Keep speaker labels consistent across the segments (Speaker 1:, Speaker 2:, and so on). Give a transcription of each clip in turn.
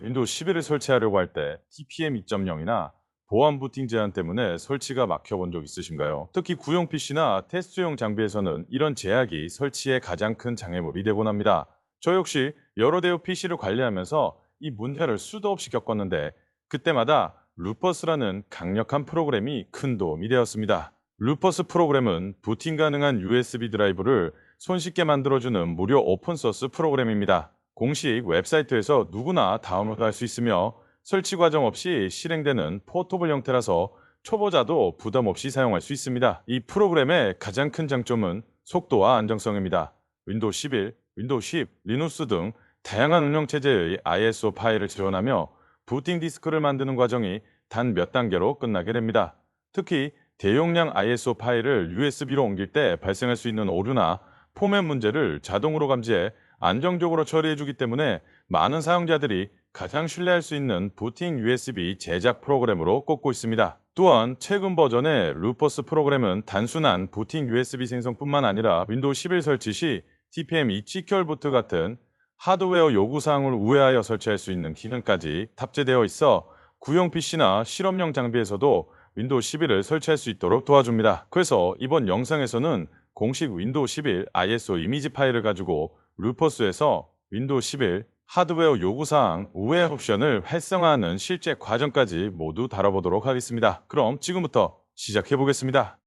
Speaker 1: 윈도우 11을 설치하려고 할 때 TPM 2.0이나 보안 부팅 제한 때문에 설치가 막혀본 적 있으신가요? 특히 구형 PC나 테스트용 장비에서는 이런 제약이 설치에 가장 큰 장애물이 되곤 합니다. 저 역시 여러 대의 PC를 관리하면서 이 문제를 수도 없이 겪었는데 그때마다 루퍼스라는 강력한 프로그램이 큰 도움이 되었습니다. 루퍼스 프로그램은 부팅 가능한 USB 드라이브를 손쉽게 만들어주는 무료 오픈소스 프로그램입니다. 공식 웹사이트에서 누구나 다운로드할 수 있으며 설치 과정 없이 실행되는 포터블 형태라서 초보자도 부담 없이 사용할 수 있습니다. 이 프로그램의 가장 큰 장점은 속도와 안정성입니다. 윈도우 11, 윈도우 10, 리눅스 등 다양한 운영체제의 ISO 파일을 지원하며 부팅 디스크를 만드는 과정이 단 몇 단계로 끝나게 됩니다. 특히 대용량 ISO 파일을 USB로 옮길 때 발생할 수 있는 오류나 포맷 문제를 자동으로 감지해 안정적으로 처리해주기 때문에 많은 사용자들이 가장 신뢰할 수 있는 부팅 USB 제작 프로그램으로 꼽고 있습니다. 또한 최근 버전의 루퍼스 프로그램은 단순한 부팅 USB 생성뿐만 아니라 윈도우 11 설치 시 TPM 이치큐얼 부트 같은 하드웨어 요구사항을 우회하여 설치할 수 있는 기능까지 탑재되어 있어 구형 PC나 실험용 장비에서도 윈도우 11을 설치할 수 있도록 도와줍니다. 그래서 이번 영상에서는 공식 윈도우 11 ISO 이미지 파일을 가지고 루퍼스에서 윈도우 11 하드웨어 요구사항 우회 옵션을 활성화하는 실제 과정까지 모두 다뤄보도록 하겠습니다. 그럼 지금부터 시작해 보겠습니다.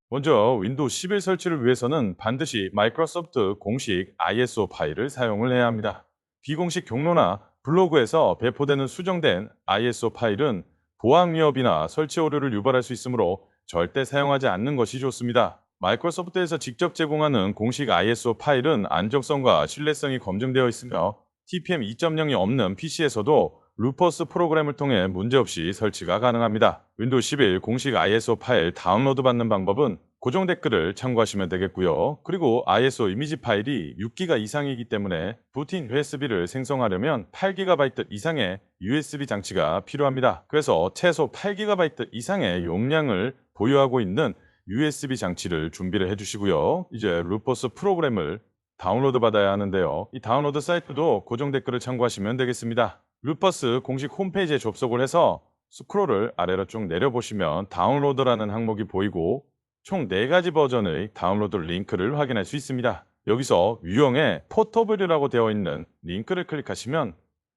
Speaker 1: 먼저 윈도우 11 설치를 위해서는 반드시 마이크로소프트 공식 ISO 파일을 사용을 해야 합니다. 비공식 경로나 블로그에서 배포되는 수정된 ISO 파일은 보안 위협이나 설치 오류를 유발할 수 있으므로 절대 사용하지 않는 것이 좋습니다. 마이크로소프트에서 직접 제공하는 공식 ISO 파일은 안정성과 신뢰성이 검증되어 있으며 TPM 2.0이 없는 PC에서도 루퍼스 프로그램을 통해 문제없이 설치가 가능합니다. 윈도우 11 공식 ISO 파일 다운로드 받는 방법은 고정 댓글을 참고하시면 되겠고요. 그리고 ISO 이미지 파일이 6기가 이상이기 때문에 부팅 USB를 생성하려면 8GB 이상의 USB 장치가 필요합니다. 그래서 최소 8GB 이상의 용량을 보유하고 있는 USB 장치를 준비를 해주시고요. 이제 루퍼스 프로그램을 다운로드 받아야 하는데요. 이 다운로드 사이트도 고정 댓글을 참고하시면 되겠습니다. 루퍼스 공식 홈페이지에 접속을 해서 스크롤을 아래로 쭉 내려보시면 다운로드라는 항목이 보이고 총 4가지 버전의 다운로드 링크를 확인할 수 있습니다. 여기서 유형에 포터블이라고 되어 있는 링크를 클릭하시면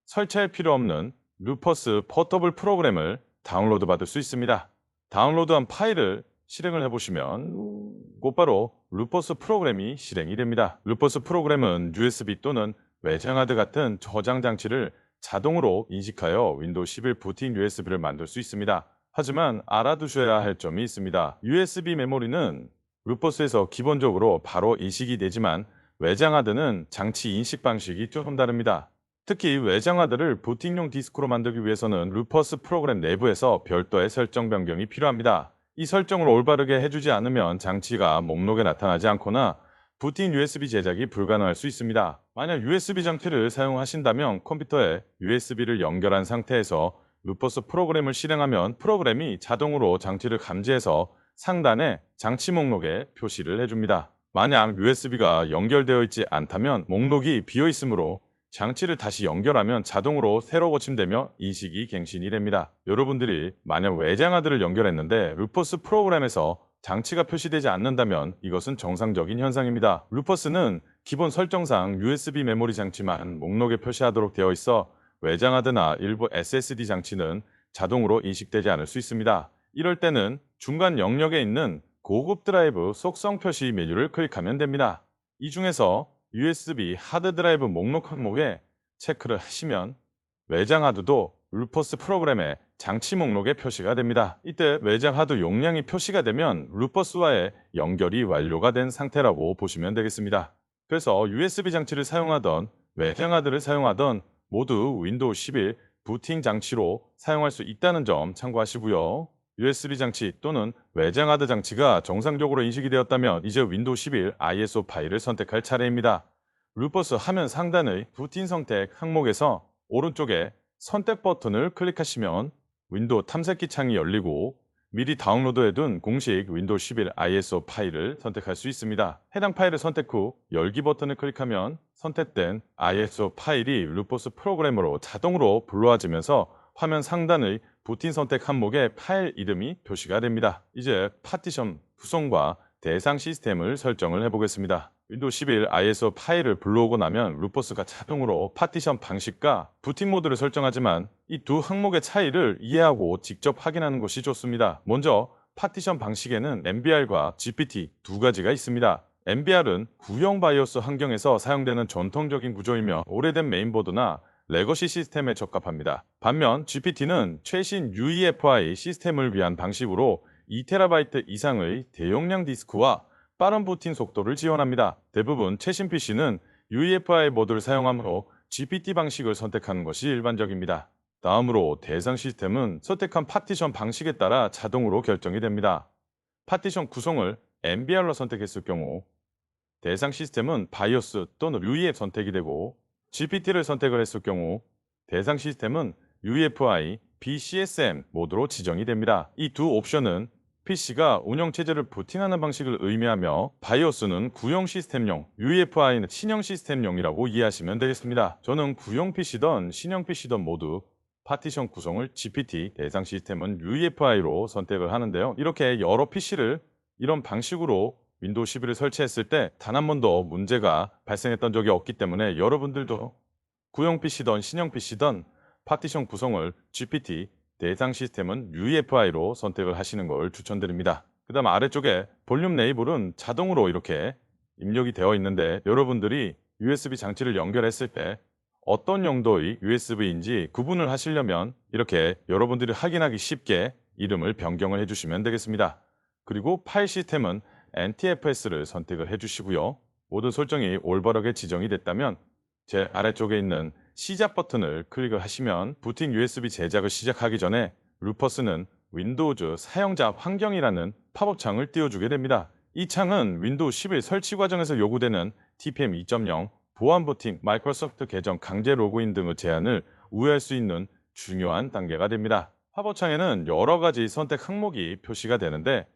Speaker 1: 설치할 필요 없는 루퍼스 포터블 프로그램을 다운로드 받을 수 있습니다. 다운로드한 파일을 실행을 해보시면 곧바로 루퍼스 프로그램이 실행이 됩니다. 루퍼스 프로그램은 USB 또는 외장하드 같은 저장 장치를 자동으로 인식하여 윈도우 11 부팅 USB를 만들 수 있습니다. 하지만 알아두셔야 할 점이 있습니다. USB 메모리는 루퍼스에서 기본적으로 바로 인식이 되지만 외장하드는 장치 인식 방식이 조금 다릅니다. 특히 외장하드를 부팅용 디스크로 만들기 위해서는 루퍼스 프로그램 내부에서 별도의 설정 변경이 필요합니다. 이 설정을 올바르게 해주지 않으면 장치가 목록에 나타나지 않거나 부팅 USB 제작이 불가능할 수 있습니다. 만약 USB 장치를 사용하신다면 컴퓨터에 USB를 연결한 상태에서 루퍼스 프로그램을 실행하면 프로그램이 자동으로 장치를 감지해서 상단에 장치 목록에 표시를 해줍니다. 만약 USB가 연결되어 있지 않다면 목록이 비어 있으므로 장치를 다시 연결하면 자동으로 새로 고침되며 인식이 갱신이 됩니다. 여러분들이 만약 외장하드를 연결했는데 루퍼스 프로그램에서 장치가 표시되지 않는다면 이것은 정상적인 현상입니다. 루퍼스는 기본 설정상 USB 메모리 장치만 목록에 표시하도록 되어 있어 외장하드나 일부 SSD 장치는 자동으로 인식되지 않을 수 있습니다. 이럴 때는 중간 영역에 있는 고급 드라이브 속성 표시 메뉴를 클릭하면 됩니다. 이 중에서 USB 하드 드라이브 목록 항목에 체크를 하시면 외장 하드도 루퍼스 프로그램의 장치 목록에 표시가 됩니다. 이때 외장 하드 용량이 표시가 되면 루퍼스와의 연결이 완료가 된 상태라고 보시면 되겠습니다. 그래서 USB 장치를 사용하던 외장 하드를 사용하던 모두 윈도우 11 부팅 장치로 사용할 수 있다는 점 참고하시고요. USB 장치 또는 외장 하드 장치가 정상적으로 인식이 되었다면 이제 윈도우 11 ISO 파일을 선택할 차례입니다. 루퍼스 화면 상단의 부팅 선택 항목에서 오른쪽에 선택 버튼을 클릭하시면 윈도우 탐색기 창이 열리고 미리 다운로드해둔 공식 윈도우 11 ISO 파일을 선택할 수 있습니다. 해당 파일을 선택 후 열기 버튼을 클릭하면 선택된 ISO 파일이 루포스 프로그래머로 자동으로 불러와지면서 화면 상단의 부팅 선택 항목에 파일 이름이 표시가 됩니다. 이제 파티션 구성과 대상 시스템을 설정을 해보겠습니다. 윈도우 11 ISO 파일을 불러오고 나면 루포스가 자동으로 파티션 방식과 부팅 모드를 설정하지만 이 두 항목의 차이를 이해하고 직접 확인하는 것이 좋습니다. 먼저 파티션 방식에는 MBR과 GPT 두 가지가 있습니다. MBR은 구형 바이오스 환경에서 사용되는 전통적인 구조이며 오래된 메인보드나 레거시 시스템에 적합합니다. 반면 GPT는 최신 UEFI 시스템을 위한 방식으로 2TB 이상의 대용량 디스크와 빠른 부팅 속도를 지원합니다. 대부분 최신 PC는 UEFI 모드를 사용하므로 GPT 방식을 선택하는 것이 일반적입니다. 다음으로 대상 시스템은 선택한 파티션 방식에 따라 자동으로 결정이 됩니다. 파티션 구성을 MBR로 선택했을 경우 대상 시스템은 바이오스 또는 UEF 선택이 되고 GPT를 선택을 했을 경우 대상 시스템은 UEFI, BCSM 모드로 지정이 됩니다. 이 두 옵션은 PC가 운영체제를 부팅하는 방식을 의미하며 바이오스는 구형 시스템용, UEFI는 신형 시스템용이라고 이해하시면 되겠습니다. 저는 구형 PC든 신형 PC든 모두 파티션 구성을 GPT, 대상 시스템은 UEFI로 선택을 하는데요. 이렇게 여러 PC를 이런 방식으로 윈도우 11을 설치했을 때 단 한 번도 문제가 발생했던 적이 없기 때문에 여러분들도 구형 PC든 신형 PC든 파티션 구성을 GPT, 대상 시스템은 UEFI로 선택을 하시는 걸 추천드립니다. 그 다음 아래쪽에 볼륨 레이블은 자동으로 이렇게 입력이 되어 있는데 여러분들이 USB 장치를 연결했을 때 어떤 용도의 USB인지 구분을 하시려면 이렇게 여러분들이 확인하기 쉽게 이름을 변경을 해주시면 되겠습니다. 그리고 파일 시스템은 NTFS를 선택을 해주시고요. 모든 설정이 올바르게 지정이 됐다면 제 아래쪽에 있는 시작 버튼을 클릭을 하시면 부팅 USB 제작을 시작하기 전에 루퍼스는 윈도우즈 사용자 환경이라는 팝업 창을 띄워주게 됩니다. 이 창은 윈도우 11 설치 과정에서 요구되는 TPM 2.0, 보안 부팅, 마이크로소프트 계정 강제 로그인 등의 제한을 우회할 수 있는 중요한 단계가 됩니다. 팝업 창에는 여러 가지 선택 항목이 표시가 되는데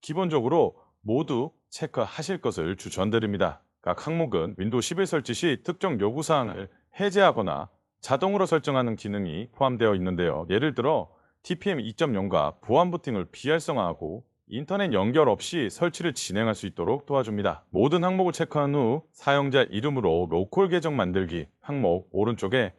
Speaker 1: 기본적으로 모두 체크하실 것을 추천드립니다. 각 항목은 윈도우 11 설치 시 특정 요구사항을 해제하거나 자동으로 설정하는 기능이 포함되어 있는데요. 예를 들어 TPM 2.0과 보안 부팅을 비활성화하고 인터넷 연결 없이 설치를 진행할 수 있도록 도와줍니다. 모든 항목을 체크한 후 사용자 이름으로 로컬 계정 만들기 항목 오른쪽에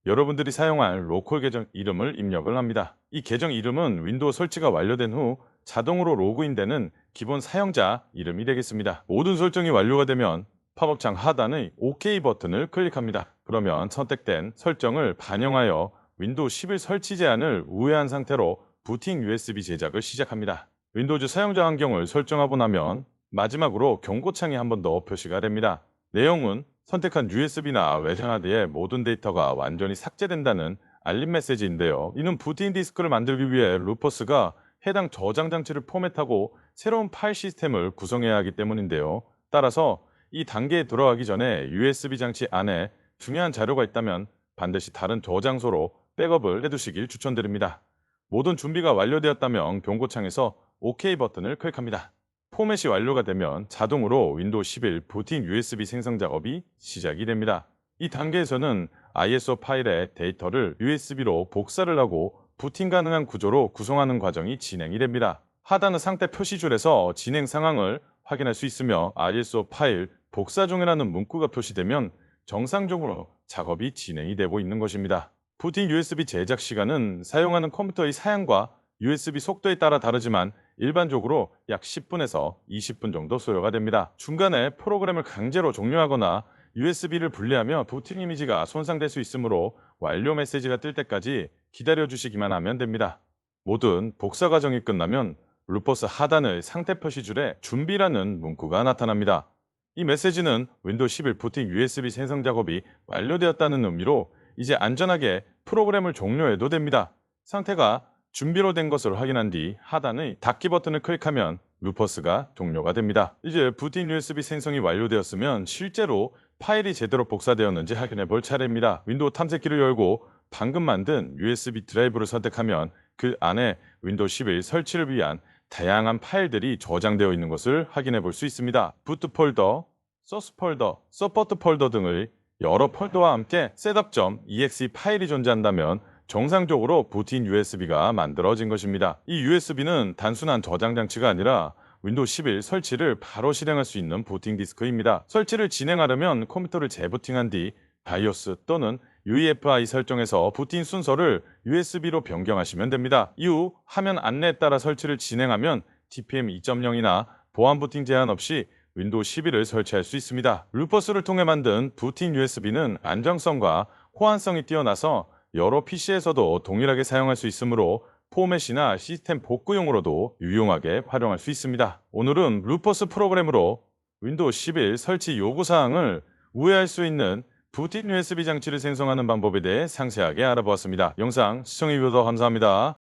Speaker 1: 여러분들이 사용할 로컬 계정 이름을 입력을 합니다. 이 계정 이름은 윈도우 설치가 완료된 후 자동으로 로그인되는 기본 사용자 이름이 되겠습니다. 모든 설정이 완료가 되면 팝업창 하단의 OK 버튼을 클릭합니다. 그러면 선택된 설정을 반영하여 윈도우 11 설치 제한을 우회한 상태로 부팅 USB 제작을 시작합니다. 윈도우즈 사용자 환경을 설정하고 나면 마지막으로 경고창이 한 번 더 표시가 됩니다. 내용은 선택한 USB나 외장하드의 모든 데이터가 완전히 삭제된다는 알림 메시지인데요. 이는 부팅 디스크를 만들기 위해 루퍼스가 해당 저장 장치를 포맷하고 새로운 파일 시스템을 구성해야 하기 때문인데요. 따라서 이 단계에 들어가기 전에 USB 장치 안에 중요한 자료가 있다면 반드시 다른 저장소로 백업을 해두시길 추천드립니다. 모든 준비가 완료되었다면 경고창에서 OK 버튼을 클릭합니다. 포맷이 완료가 되면 자동으로 윈도우 11 부팅 USB 생성 작업이 시작이 됩니다. 이 단계에서는 ISO 파일의 데이터를 USB로 복사를 하고 부팅 가능한 구조로 구성하는 과정이 진행이 됩니다. 하단의 상태 표시줄에서 진행 상황을 확인할 수 있으며 ISO 파일 복사 중이라는 문구가 표시되면 정상적으로 작업이 진행이 되고 있는 것입니다. 부팅 USB 제작 시간은 사용하는 컴퓨터의 사양과 USB 속도에 따라 다르지만 일반적으로 약 10분에서 20분 정도 소요가 됩니다. 중간에 프로그램을 강제로 종료하거나 USB를 분리하며 부팅 이미지가 손상될 수 있으므로 완료 메시지가 뜰 때까지 기다려 주시기만 하면 됩니다. 모든 복사 과정이 끝나면 루퍼스 하단의 상태 표시줄에 준비라는 문구가 나타납니다. 이 메시지는 윈도우 11 부팅 USB 생성 작업이 완료되었다는 의미로 이제 안전하게 프로그램을 종료해도 됩니다. 상태가 준비로 된 것을 확인한 뒤 하단의 닫기 버튼을 클릭하면 루퍼스가 종료가 됩니다. 이제 부팅 USB 생성이 완료되었으면 실제로 파일이 제대로 복사되었는지 확인해 볼 차례입니다. 윈도우 탐색기를 열고 방금 만든 USB 드라이브를 선택하면 그 안에 윈도우 11 설치를 위한 다양한 파일들이 저장되어 있는 것을 확인해 볼 수 있습니다. 부트 폴더, 소스 폴더, 서포트 폴더 등의 여러 폴더와 함께 셋업.exe 파일이 존재한다면 정상적으로 부트인 USB가 만들어진 것입니다. 이 USB는 단순한 저장 장치가 아니라 윈도우 11 설치를 바로 실행할 수 있는 부팅 디스크입니다. 설치를 진행하려면 컴퓨터를 재부팅한 뒤 바이오스 또는 UEFI 설정에서 부팅 순서를 USB로 변경하시면 됩니다. 이후 화면 안내에 따라 설치를 진행하면 TPM 2.0이나 보안 부팅 제한 없이 윈도우 11을 설치할 수 있습니다. 루퍼스를 통해 만든 부팅 USB는 안정성과 호환성이 뛰어나서 여러 PC에서도 동일하게 사용할 수 있으므로 포맷이나 시스템 복구용으로도 유용하게 활용할 수 있습니다. 오늘은 루퍼스 프로그램으로 윈도우 11 설치 요구사항을 우회할 수 있는 부팅 USB 장치를 생성하는 방법에 대해 상세하게 알아보았습니다. 영상 시청해주셔서 감사합니다.